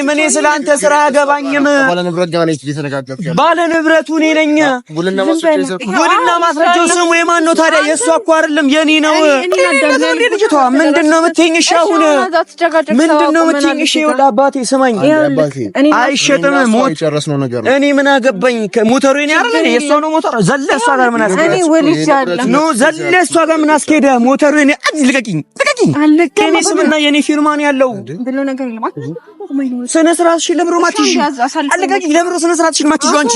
አያገባኝም። እኔ ስላንተ ስራ አያገባኝም። ባለ ንብረቱ እኔ ነኝ። ውልና ማስረጃው ስሙ የማን ነው ታዲያ? የእሷ እኮ አይደለም የኔ ነው። ልጅቷ ምንድነው የምትይኝ? እሺ አሁን ምንድነው የምትይኝ? እሺ ወደ አባቴ ስማኝ፣ አይሸጥም ሞት ጨረስነው ነገር ነው። እኔ ምን አገባኝ? ሞተሩ የኔ አይደል? የእሷ ነው ሞተሩ። ዘለሷ ጋር ምን አስኬደ? እኔ ወልጃለሁ ነው። ዘለሷ ጋር ምን አስኬደ? ሞተሩ የኔ ልቀቂኝ፣ ልቀቂኝ። የኔ ስምና የኔ ፊርማ ነው ያለው ብሎ ነገር ይልማት። ስነ ስርዓትሽን ለምሮ ማትሽ አለቀቂኝ። ለምሮ ስነ ስርዓትሽን ማትሽ አንቺ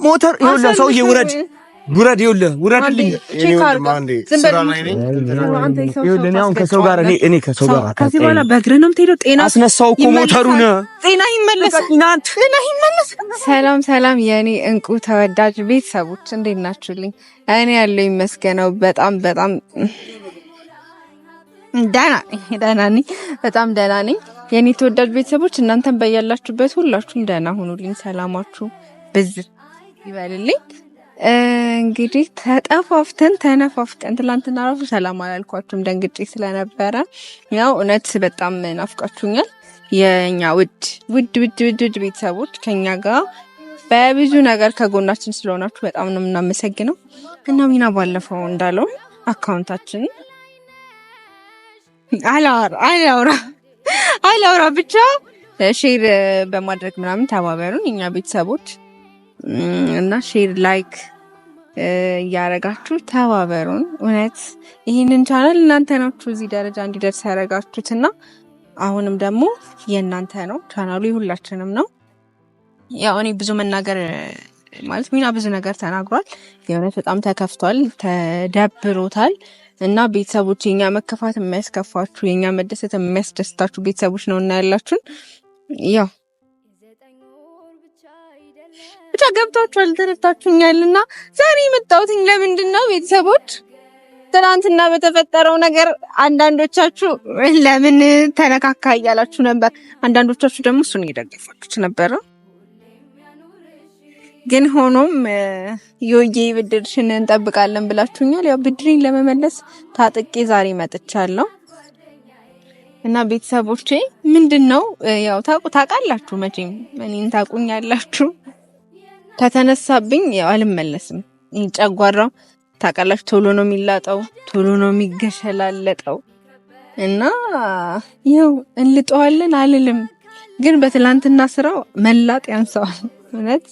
ሞተር ይኸውልህ፣ ሰውዬ ውረድ ውረድ፣ ይኸውልህ ውረድልኝ። ይኸውልህ አሁን ከሰው ጋር እኔ ከሰው ጋር ከዚህ በኋላ በእግርህ ነው የምትሄደው። ጤና አስነሳው እኮ ሞተሩን። ጤና ይመለስ፣ ጤና ይመለስ። ሰላም ሰላም፣ የኔ እንቁ ተወዳጅ ቤተሰቦች እንዴት ናችሁልኝ? እኔ ያለው ይመስገነው በጣም በጣም ደህና ነኝ። በጣም ደህና ነኝ የኔ ተወዳጅ ቤተሰቦች። እናንተም በያላችሁበት ሁላችሁም ደህና ሁኑልኝ። ሰላማችሁ ብዝት ይበልልኝ። እንግዲህ ተነፋፍቀን ትላንትና ራሱ ሰላም አላልኳችሁም ደንግጬ ስለነበረ፣ ያው እውነት በጣም ናፍቃችሁኛል የኛ ውድ ቤተሰቦች። ከኛ ጋር በብዙ ነገር ከጎናችን ስለሆናችሁ በጣም ነው የምናመሰግነው። እና ሚና ባለፈው እንዳለው አካውንታችን አላውራ ብቻ ሼር በማድረግ ምናምን ተባበሩን እኛ ቤተሰቦች እና ሼር ላይክ እያረጋችሁ ተባበሩን። እውነት ይህንን ቻናል እናንተ ናችሁ እዚህ ደረጃ እንዲደርስ ያረጋችሁትና አሁንም ደግሞ የእናንተ ነው ቻናሉ፣ የሁላችንም ነው። ያው እኔ ብዙ መናገር ማለት ሚና ብዙ ነገር ተናግሯል። የእውነት በጣም ተከፍቷል፣ ተደብሮታል። እና ቤተሰቦች የኛ መከፋት የሚያስከፋችሁ የኛ መደሰት የሚያስደስታችሁ ቤተሰቦች ነው እና ያላችሁን ያው ብቻ ገብታችኋል፣ ተረድታችሁኛልና ዛሬ የመጣሁት ለምንድን ነው ቤተሰቦች? ትናንትና በተፈጠረው ነገር አንዳንዶቻችሁ ለምን ተነካካ እያላችሁ ነበር፣ አንዳንዶቻችሁ ደግሞ እሱን እየደገፋችሁ ነበር። ግን ሆኖም ዮዬ ብድርሽን እንጠብቃለን ብላችሁኛል። ያው ብድሬን ለመመለስ ታጥቄ ዛሬ መጥቻለሁ እና ቤተሰቦቼ ምንድነው ያው ታውቃላችሁ መቼም እኔን ታውቁኛላችሁ። ከተነሳብኝ ያው አልመለስም። ጨጓራው ታውቃላችሁ ቶሎ ነው የሚላጠው፣ ቶሎ ነው የሚገሸላለጠው እና ያው እንልጠዋለን አልልም፣ ግን በትላንትና ስራው መላጥ ያንሰዋል። እውነት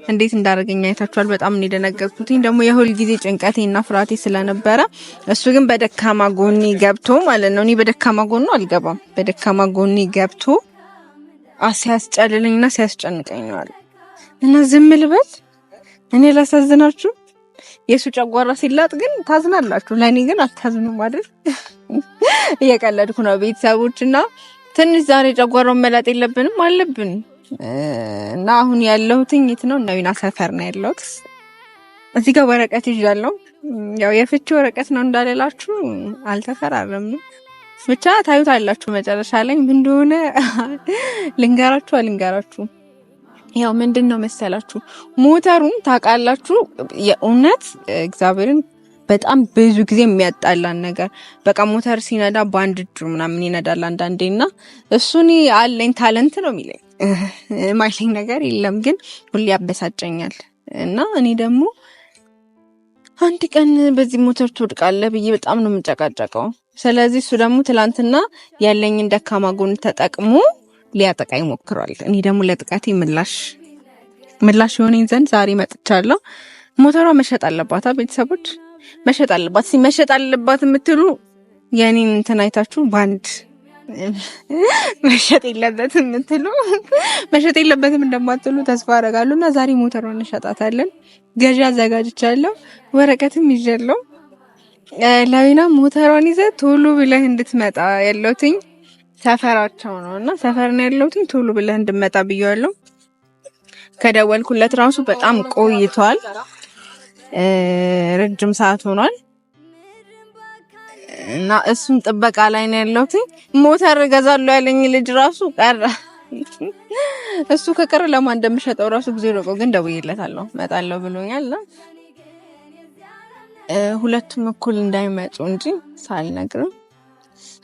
እንዴት እንዳደረገኝ አይታችኋል። በጣም ነው የደነገጥኩትኝ። ደግሞ የሁል ጊዜ ጭንቀቴና ፍራቴ ስለነበረ እሱ ግን በደካማ ጎኒ ገብቶ ማለት ነው። እኔ በደካማ ጎኑ አልገባም። በደካማ ጎኒ ገብቶ ሲያስጨልልኝና ሲያስጨንቀኝ ነው አለ እና ዝም ልበል? እኔ ላሳዝናችሁ። የሱ ጨጓራ ሲላጥ ግን ታዝናላችሁ፣ ለኔ ግን አታዝኑም አይደል? እየቀለድኩ ነው ቤተሰቦችና ትንሽ ዛሬ ጨጓራውን መላጥ የለብንም አለብን እና አሁን ያለሁትኝ የት ነው? ነዊና ሰፈር ነው ያለሁት። እዚህ ጋር ወረቀት ይዣለሁ። ያው የፍቺ ወረቀት ነው እንዳለላችሁ አልተፈራረምንም። ብቻ ታዩታላችሁ መጨረሻ ላይ ምን እንደሆነ ልንገራችሁ። ያው ምንድነው መሰላችሁ ሞተሩን ታውቃላችሁ። የእውነት እግዚአብሔርን በጣም ብዙ ጊዜ የሚያጣላን ነገር በቃ ሞተር ሲነዳ ባንድ እጁ ምናምን ይነዳል አንዳንዴና እሱን አለኝ ታለንት ነው የሚለኝ ማይለኝ ነገር የለም፣ ግን ሁሌ ያበሳጨኛል። እና እኔ ደግሞ አንድ ቀን በዚህ ሞተር ትወድቃለህ ብዬ በጣም ነው የምጨቃጨቀው። ስለዚህ እሱ ደግሞ ትላንትና ያለኝን ደካማ ጎን ተጠቅሞ ሊያጠቃኝ ሞክሯል። እኔ ደግሞ ለጥቃቴ ምላሽ የሆነኝ ዘንድ ዛሬ መጥቻለሁ። ሞተሯ መሸጥ አለባት ቤተሰቦች፣ መሸጥ አለባት። መሸጥ አለባት የምትሉ የኔን እንትን አይታችሁ ባንድ መሸጥ የለበትም የምትሉ መሸጥ የለበትም እንደማትሉ ተስፋ አደርጋለሁና ዛሬ ሞተሯን እንሸጣታለን። ገዢ አዘጋጅቻለሁ፣ ወረቀትም ይዤለሁ። ለዊና ሞተሯን ይዘህ ቶሎ ብለህ እንድትመጣ ያለሁትኝ ሰፈራቸው ነውና ሰፈር ነው ያለሁትኝ። ቶሎ ብለህ እንድትመጣ ብዬዋለሁ። ከደወልኩለት ራሱ በጣም ቆይቷል፣ ረጅም ሰዓት ሆኗል እና እሱም ጥበቃ ላይ ነው ያለሁት። ሞተር ገዛለሁ ያለኝ ልጅ ራሱ ቀረ። እሱ ከቀረ ለማን እንደምሸጠው ራሱ ጊዜ ሮቆ፣ ግን ደውዬለታለሁ እመጣለሁ ብሎኛል። ሁለቱም እኩል እንዳይመጡ እንጂ ሳልነግርም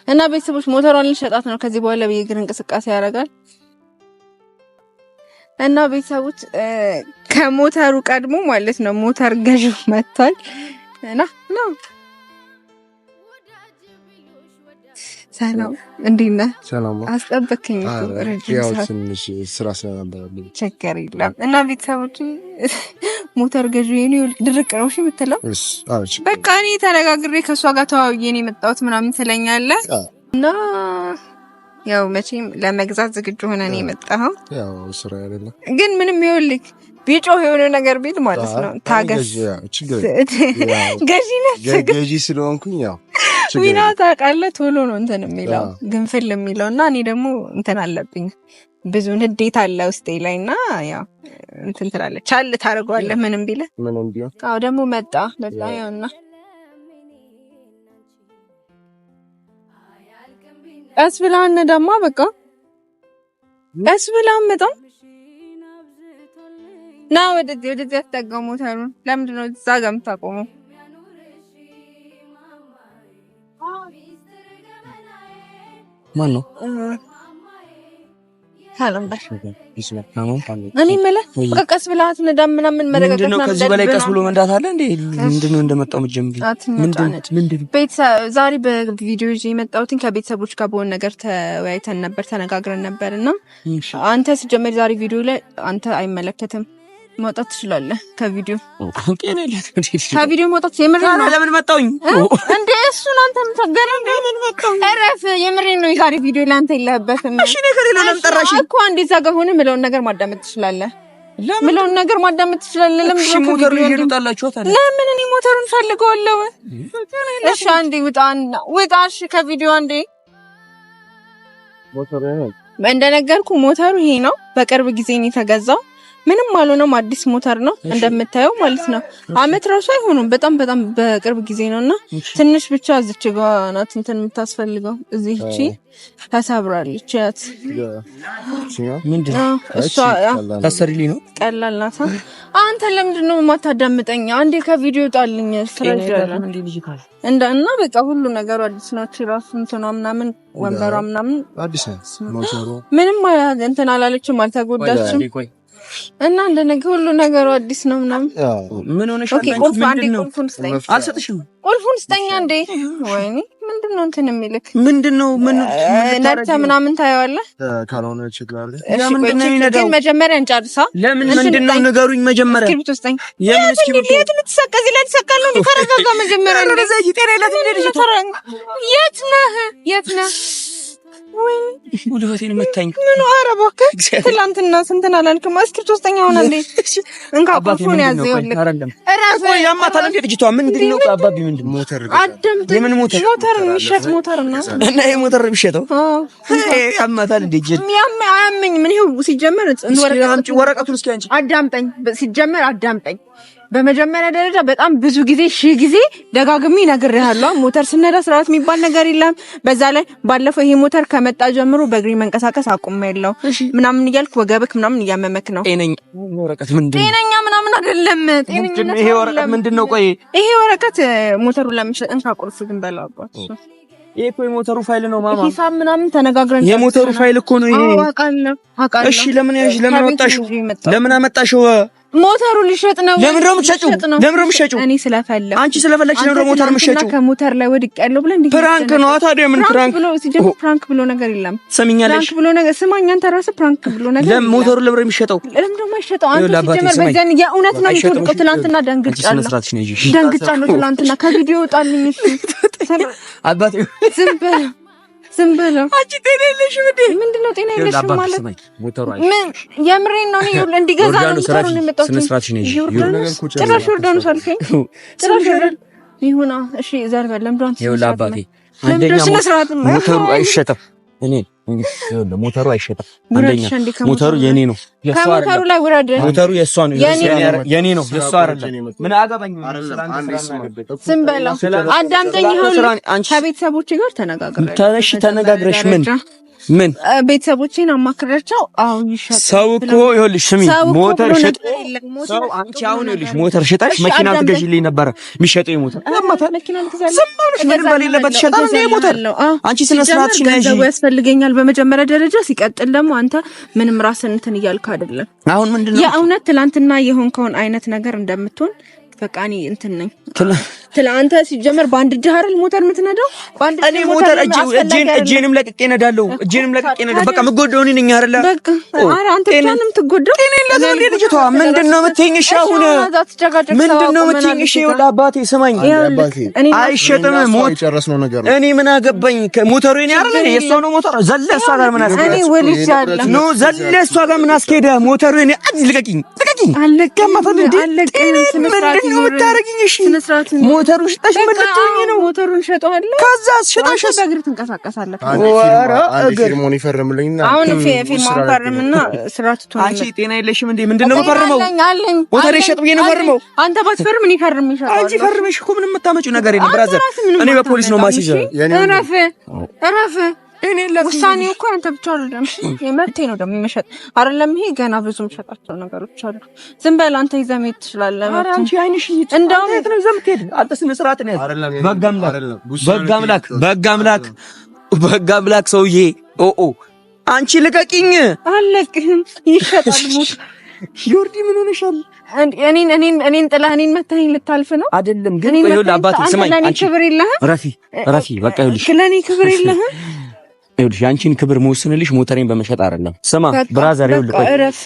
እና ቤተሰቦች ሞተሯን ልሸጣት ነው። ከዚህ በኋላ በየግር እንቅስቃሴ ያደርጋል። እና ቤተሰቦች ከሞተሩ ቀድሞ ማለት ነው ሞተር ገዢው መጥቷል እና ነው ሰላም እንዴት ነህ? ሰላም አስጠበቅኝ እኮ ያው ትንሽ ስራ ስለነበረብኝ ችግር የለም። እና ቤተሰቦች ሞተር ገዢው የኔ ድርቅ ነው እሺ የምትለው በቃ እኔ ተነጋግሬ ከእሷ ጋር ተዋውዬ ነው የመጣሁት ምናምን ትለኛለህ እና ያው መቼም ለመግዛት ዝግጁ ሆነ ነው የመጣኸው። ያው ስራ አይደለም ግን ምንም ይኸውልህ ቢጮህ የሆነ ነገር ቢል ማለት ነው ታገስ። ገዢ ስለሆንኩኝ ያው ዊና ታውቃለህ ቶሎ ነው እንትን የሚለው ግንፍል የሚለው እና እኔ ደግሞ እንትን አለብኝ ብዙ ንዴት አለ ውስጤ ላይ እና ያው እንትን ትላለህ ቻል ታደርገዋለህ ምንም ቢልህ አዎ ደግሞ መጣ ያውና ቀስ ብለህ አነዳማ በቃ ቀስ ብለህ አመጣም ና ወደዚህ አትጠጋው ሞተሩን ለምንድን ነው እዛ ጋር የምታቆመው ማን ነው ካለምባሽ እኔ የምልህ በቃ ቀስ ብለህ አትነዳም ምናምን መረጋጋት ምንድን ነው ከዚህ በላይ ቀስ ብሎ መንዳት አለ እንዴ ምንድን ነው እንደመጣው ምጀምሪ ምንድን ቤተሰብ ዛሬ በቪዲዮ ይዤ የመጣሁት ከቤተሰቦች ጋር በሆነ ነገር ተወያይተን ነበር ተነጋግረን ነበርና አንተ ሲጀመር ዛሬ ቪዲዮ ላይ አንተ አይመለከትም መውጣት ትችላለህ ከቪዲዮ ከቪዲዮ መውጣት የምሬን ነው ለምን መጣውኝ እንዴ እሱን አንተ ምትገረም ለምን መጣው አረፍ የምሬን ነው ዛሬ ቪዲዮ ላይ አንተ የለህበትም እሺ ነገር ለምን ጠራሽ እኮ አንዴ እዛ ጋር ሆነ ምለውን ነገር ማዳመጥ ትችላለህ ምለውን ነገር ማዳመጥ ትችላለህ ለምን እሺ ሞተሩ ይሄዱታላችሁ ታዲያ ለምን እኔ ሞተሩን ፈልገዋለሁ እሺ አንዴ ውጣ እሺ ከቪዲዮ አንዴ ሞተሩ እንደነገርኩ ሞተሩ ይሄ ነው በቅርብ ጊዜ ነው የተገዛው ምንም አልሆነም አዲስ ሞተር ነው እንደምታየው ማለት ነው አመት ራሱ አይሆንም በጣም በቅርብ ጊዜ ነውና ትንሽ ብቻ እዚች ጋር ናት እንትን የምታስፈልገው እዚህቺ ተሰብራለች ያት ምንድነው እሷ ታሰሪልኝ ነው ቀላል ናት አንተ ለምንድን ነው የማታዳምጠኝ አንዴ ከቪዲዮ ጣልኝ ስለዚህ እና በቃ ሁሉ ነገሩ አዲስ ነው ራሱ እንትና ምናምን ወንበሯ ምናምን አዲስ ነው ምንም እንትን አላለችም አልተጎዳችም እና እንደነገ ሁሉ ነገሩ አዲስ ነው ምናምን ምን ሆነሽ ቁልፉን አልሰጥሽም ቁልፉን ስጠኛ እንዴ ወይኔ ምንድነው እንትን የሚልክ ምንድነው ምን ነርተ ምናምን ታየዋለህ ካልሆነ ችግር ለምንድነው የሚነዳው መጀመሪያ እንጨርሳ ለምን ምንድነው ንገሩኝ መጀመሪያ እስክሪብቶ ስጠኝ የምን እስክሪብቶ የት ልትሰቀዝ ለተሰቀለው ተረጋጋ መጀመሪያ እንደዚህ ይጤረለት የት ነህ ወይኔ ወለፈቴን መታኝ ምን አረባከ ትላንትና ስንተና አላልክም እስክሪብቶ ስጠኝ ሆነ እንዴ እንካ ቁልፉን ያዘው ይልክ እራሱ ያማታል እንዴ ልጅቷ ምንድነው አባቢ ምንድነው ሞተር የምን ሞተር የሚሸጥ ሞተር ነው እና ይሄ ሞተር ቢሸጠው ያማታል እንዴ አያመኝ ምን ይሄው ሲጀመር ወረቀቱን እስኪ አንቺ አዳምጠኝ ሲጀመር አዳምጠኝ በመጀመሪያ ደረጃ በጣም ብዙ ጊዜ ሺህ ጊዜ ደጋግሜ ነግሬሃለሁ ሞተር ስነዳ ስርዓት የሚባል ነገር የለም በዛ ላይ ባለፈው ይሄ ሞተር ከመጣ ጀምሮ በእግሬ መንቀሳቀስ አቁሜያለሁ ምናምን እያልኩ ወገብክ ምናምን እያመመክ ነው ጤነኛ ወረቀት ምንድነው ጤነኛ ምናምን አይደለም ጤነኛ ይሄ ወረቀት ምንድነው ቆይ ይሄ ወረቀት ሞተሩን ለምሸጥ እንካቆርፍ ግን በላባት ይሄ እኮ የሞተሩ ፋይል ነው ማማ ሂሳብ ምናምን ተነጋግረን የሞተሩ ፋይል እኮ ነው ይሄ አውቃለሁ እሺ ለምን አወጣሽው ለምን አመጣሽው ሞተሩ ሊሸጥ ነው ለምን ነው የምትሸጪው እኔ ስለፈለኩ አንቺ ስለፈለግሽ ነው ሞተር የምትሸጪው ከሞተር ላይ ወድቅ ያለው ብለ እንዴ ፕራንክ ነው ታዲያ ምን ፕራንክ ብሎ ሲጀምር ፕራንክ ብሎ ነገር የለም ሰሚኛለሽ ፕራንክ ብሎ ነገር ስማኝ አንተ ራስህ ፕራንክ ብሎ ነገር ለምን ሞተሩ ለምን የሚሸጠው ለምን ነው የማይሸጠው አንተ ሲጀምር በዛን የእውነት ነው የምትወድቀው ትላንትና ደንግጫለሁ ትላንትና ከቪዲዮ ወጣልኝ እሱ አባቴ ዝም በለው አንቺ ጤና የለሽም እንዴ ምንድነው ጤና የለሽም ማለት ምን የምሬን ነው ነው እንዲገዛ ነው ሞተሩን የመጣው ጭራሽ ዮርዳኖስ አልከኝ ጭራሽ ይሁና እሺ ዘርበል ለምዶን ይኸውልህ አባቴ አንደኛ ሞተሩ አይሸጥም እኔ ሞተሩ አይሸጥም አንደኛ ሞተሩ የኔ ነው ከሞተሩ ላይ ወረደ ሞተሩ የሷ ነው የኔ ነው የሷ አይደለም ምን አገባኝ ዝም በለው አዳምጠኝ ይሁን ከቤተሰቦቼ ጋር ተነጋግረሽ ተነጋግረሽ ምን ምን ቤተሰቦቼን አማክራቸው አው ይሸጥ ሰው እኮ ይኸውልሽ ስሚ ሞተር ሸጥ ሰው አንቺ አሁን ይኸውልሽ ሞተር ሸጣሽ መኪና ትገዢልኝ ነበር የሚሸጠው ሞተር መኪና ልትገዛልኝ ምን በሌለበት ሸጣው እንደ ሞተር አንቺ ስነ ስርዓት ሽነጂ ያስፈልገኛል በመጀመሪያ ደረጃ ሲቀጥል ደግሞ አንተ ምንም ራስን እንትን እያልክ አይደለም አሁን ምንድነው የእውነት ትላንትና የሆንከውን አይነት ነገር እንደምትሆን በቃ እኔ እንትን ነኝ ትላንተ ሲጀመር ባንድ እጅ አይደል ሞተር የምትነዳው ባንድ እኔ ሞተር እጄንም ለቅቄ ነዳለሁ እጄንም ለቅቄ ነዳለሁ በቃ ምጎደው እኔ ነኝ አይደል በቃ ኧረ አንተ ብቻ ነው የምትጎደው እኔ ለዛው ልጅቷ ምንድነው የምትይኝ እሺ አሁን ምንድነው የምትይኝ እሺ ወደ አባቴ ስማኝ አይሸጥም ሞት የጨረስነው ነገር እኔ ምን አገባኝ ሞተሩ እኔ አይደል የሷ ነው ሞተር ዘለ እሷ ጋር ምን አስኬደ እኔ ወልጃለሁ ኖ ዘለ እሷ ጋር ምን አስኬደ ሞተሩ እኔ ልቀቂኝ አለቀማታል እንዴ ምንድነው የምታረጊኝ እሺ ሞተሩ ሽጣሽ መጥቶኝ ነው ሞተሩን ሸጠዋል ከዛ ሽጣሽ በእግር ትንቀሳቀሳለህ ፊርማውን ይፈርምልኝና አሁን ፊርማውን ፈርምና ስራቱ ተወው አንቺ ጤና የለሽም እንዴ ምንድነው የምፈርመው ሞተር ይሸጥ ብዬ ነው ፈርመው አንተ ባትፈርም እኔ ፈርም ይሻላል አንቺ ፈርመሽ እኮ ምንም የምታመጪው ነገር የለም ብራዘር እኔ በፖሊስ ነው ማስይዘው እረፍ እኔ ለውሳኔው እኮ አንተ ብቻ አይደለም የመብቴ ነው ደግሞ መሸጥ አይደለም ይሄ ገና ብዙ መሸጣቸው ነገሮች አሉ ዝም በል አንተ ይዘህ መሄድ ትችላለህ ኧረ አንቺ አይንሽ እንደውም ነው ይዘህ የምትሄድ አንተ ስነ ስርዓት ነው በጋምላክ ሰውዬ ኦ አንቺ ልቀቂኝ አለቅህም ይሸጣል ሞት ዮርዲ ምን ሆነሻል እኔን ጥለህ እኔን መታኝ ልታልፍ ነው አይደለም ግን ይኸውልህ አባቴ ስማኝ አንቺ ክብር የለህም ረፊ በቃ ይኸውልሽ ለኔ ክብር የለህም ይኸውልሽ አንቺን ክብር መወስንልሽ ሞተሬን በመሸጥ አይደለም ስማ ብራዘር ይኸውልህ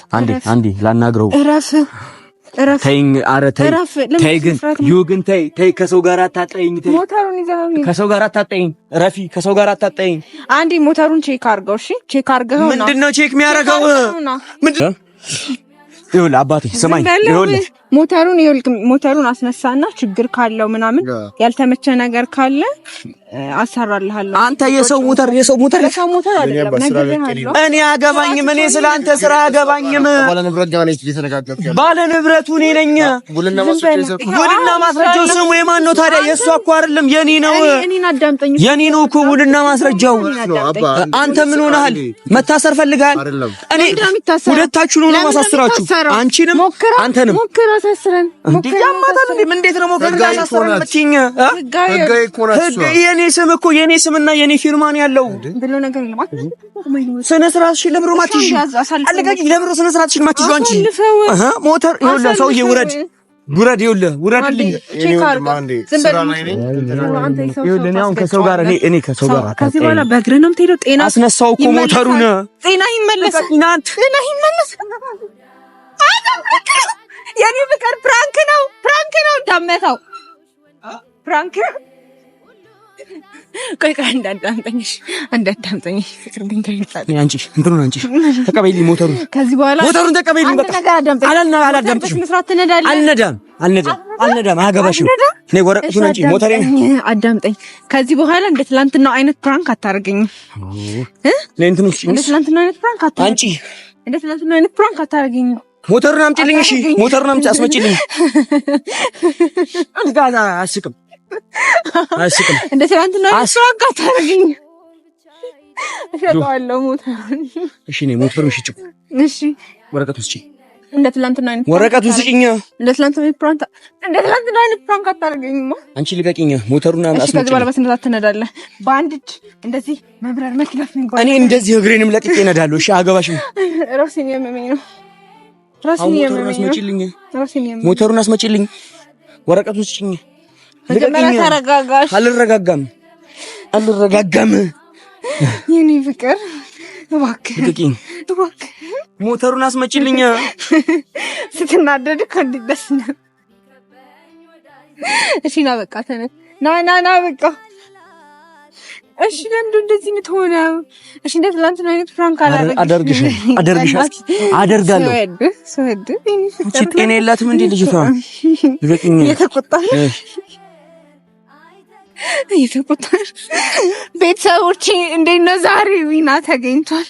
አንዴ ላናግረው እረፍ ተይኝ ኧረ ተይ ግን ተይ ከሰው ጋር አታጣይኝ ተይ ሞተሩን ይዘህ ከሰው ጋር አታጣይኝ ረፊ ከሰው ጋር አታጣይኝ አንዴ ሞተሩን ቼክ አድርገው እሺ ቼክ አድርገው ነው ምንድነው ቼክ የሚያደርገው ምንድነው ይኸውልህ አባቴ ስማኝ ይኸውልህ ሞተሩን አስነሳና ችግር ካለው ምናምን ያልተመቸ ነገር ካለ አሰራልሃለሁ አንተ የሰው ሞተር አይደለም ነግሬሃለሁ እኔ አገባኝም እኔ ስላንተ ስራ አገባኝም ባለ ንብረቱ እኔ ነኝ ውልና ማስረጃው ስሙ የማን ነው ታዲያ የእሷ እኮ አይደለም የኔ ነው የኔ ነው እኮ ውልና ማስረጃው አንተ ምን ሆነሃል መታሰር ፈልጋል እኔ ሁለታችሁ ነው ማሳስራችሁ አንቺንም አንተንም ሞክራ አሳስረን ያማታል እንዴት ነው ሞክራ አሳስረን መጥኝ የኔ ስም እኮ የኔ ስምና የኔ ፊርማን ያለው ብሎ ነገር የለም ስነ ስርዓትሽ ለምሮ ማትሽ አለጋቂ ለምሮ ስነ ስርዓትሽ ማትሽ አንቺ ሞተር ይኸውልህ ሰውዬ ውረድ ውረድልኝ ይኸውልህ አሁን ከሰው ጋር እኔ ከሰው ጋር ከዚህ በኋላ በእግርህ ነው የምትሄደው ጤና አስነሳው እኮ ሞተሩን ጤና ይመለስ የኔ ፍቅር ፕራንክ ነው ዳመታው ፕራንክ ቆይ እንዳዳምጠኝ ፍቅር ግን ታይታል አንቺ እንትኑን አንቺ ተቀበይልኝ ሞተሩን ከዚህ በኋላ ሞተሩን ተቀበይልኝ በቃ አላዳምጥሽም አልነዳም አያገባሽም እኔ ወረቀቱን አንቺ ሞተሬን አዳምጠኝ ከዚህ በኋላ እንደ ትላንትናው አይነት ፕራንክ አታርገኝም ለእንትኑ እንደ ትላንትናው አይነት ፕራንክ አንቺ እንደ ትላንትናው አይነት ፕራንክ አታርገኝም ሞተሩን አምጪልኝ እሺ ሞተሩን አምጪ አስመጪልኝ አንጋዛ አስቅም እንደ ትናንትና ፕራንክ አታርገኝ እሸጠዋለሁ ሞተሩን እሺ እኔ ሞተሩን ሽጭው እሺ ወረቀቱን ስጪኝ እንደ ትላንትና አይነት ወረቀቱን ስጪኝ እንደ ትላንትና አይነት ፕራንክ አታርገኝ አንቺ ልቀቂኝ ሞተሩን አስመጪልኝ ከዚህ በኋላ በስነታ ትነዳለህ በአንድ እጅ እንደዚህ መብረር መኪና ነው እኔ እንደዚህ እግሬንም ለቅቄ እነዳለሁ እሺ አገባሽም ራሴን ያመመኝ ነው ሞተሩን አስመጪልኝ ወረቀቱን ስጪኝ መጀመሪያ ተረጋጋሽ አልረጋጋም የኔ ፍቅር እባክህ ሞተሩን አስመጪልኝ ስትናደድ እኮ እንዴት ደስ ነው እሺ ና በቃ ተነስ ና በቃ እሺ ለምንድን እንደዚህ የምትሆነው እሺ እንደ ትላንትና አይነት ፍራንክ አደርጋለሁ ሰውድ እቺ ጤና የላትም እንዴ ልጅቷ ልቀቂኝ እየተቆጣሽ ቤተሰቦቼ እንዴት ነው ዛሬ ዊና ተገኝቷል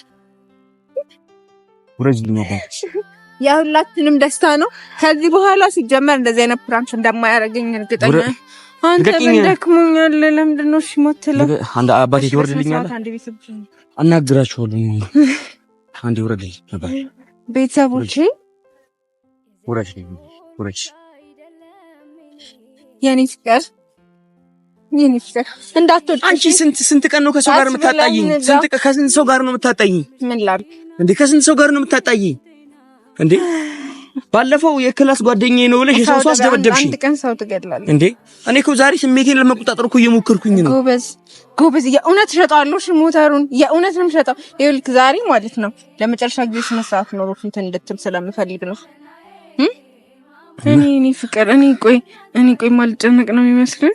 ወረጅልኝ የሁላችንም ደስታ ነው ከዚህ በኋላ ሲጀመር እንደዚህ አይነት ፕራንክ እንደማያደርገኝ እርግጠኛ አንተ ደክሞኛል። ለምንድን ነው እሺ የማትለው? አንድ አባቴ ትወርድልኛለህ? አናግራችኋለሁ። አንዴ ውረድልኝ ነበር ቤተሰቦቼ ውረጅ የኔ ፍቅር እንዳትወድ። አንቺ ስንት ቀን ነው ከሰው ጋር የምታጣይኝ? ከስንት ሰው ጋር ነው የምታጣይኝ? ምን ላድርግ እንዴ? ከስንት ሰው ጋር ነው የምታጣይኝ እንዴ? ባለፈው የክላስ ጓደኛዬ ነው ብለሽ የሰው አስደበደብሽኝ። አንድ ቀን ሰው ትገድላለህ እንዴ? እኔ እኮ ዛሬ ስሜቴን ለመቆጣጠር እኮ እየሞከርኩኝ ነው። ጎበዝ የእውነት እሸጣለሁ። እሺ ሞተሩን የእውነት ነው የምሸጠው። ይኸውልህ ዛሬ ማለት ነው ለመጨረሻ ጊዜ ስነ ስርዓት ኖሮ እንትን እንድትል ስለምፈልግ ነው። እኔ ፍቅር እኔ ቆይ ማልጨነቅ ነው የሚመስልህ?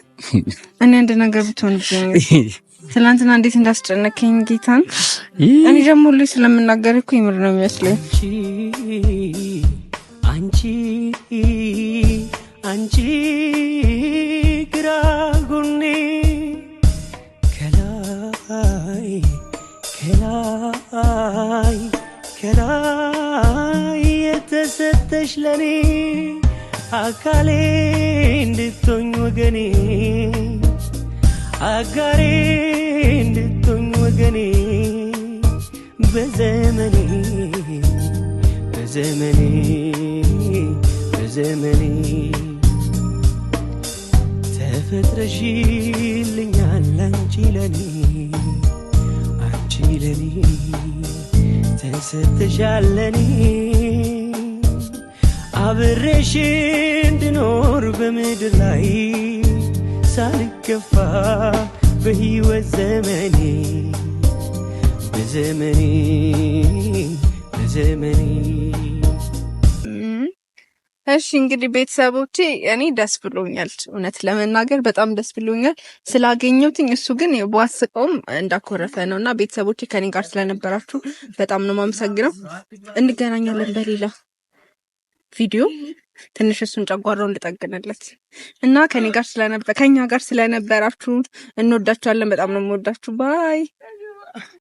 እኔ አንድ ነገር ብትሆን ትናንትና እንዴት እንዳስጨነቀኝ ጌታን እኔ ደግሞ ሁሌ ስለምናገር እኮ ይምር ነው የሚመስለኝ። አንቺ ግራ ጎኔ ከላይ የተሰጠሽ ለኔ አካሌ እንድትሆኝ ወገኔ አጋሬ እንድትሆኝ ወገኔ በዘመኔ ተፈጥረሽልኛል አንቺ ለኔ ተሰጥተሻል ለኔ አብሬሽ እንድኖር በምድር ላይ ሳልከፋ በሕይወት ዘመኔ በዘመኔ እሺ እንግዲህ ቤተሰቦቼ እኔ ደስ ብሎኛል። እውነት ለመናገር በጣም ደስ ብሎኛል ስላገኘሁትኝ። እሱ ግን በዋስቀውም እንዳኮረፈ ነውና ቤተሰቦቼ ከኔ ጋር ስለነበራችሁ በጣም ነው የማመሰግነው። እንገናኛለን በሌላ ቪዲዮ። ትንሽ እሱን ጨጓራውን ልጠግንለት እና ከኛ ጋር ስለነበራችሁ እንወዳችኋለን። በጣም ነው የምወዳችሁ። ባይ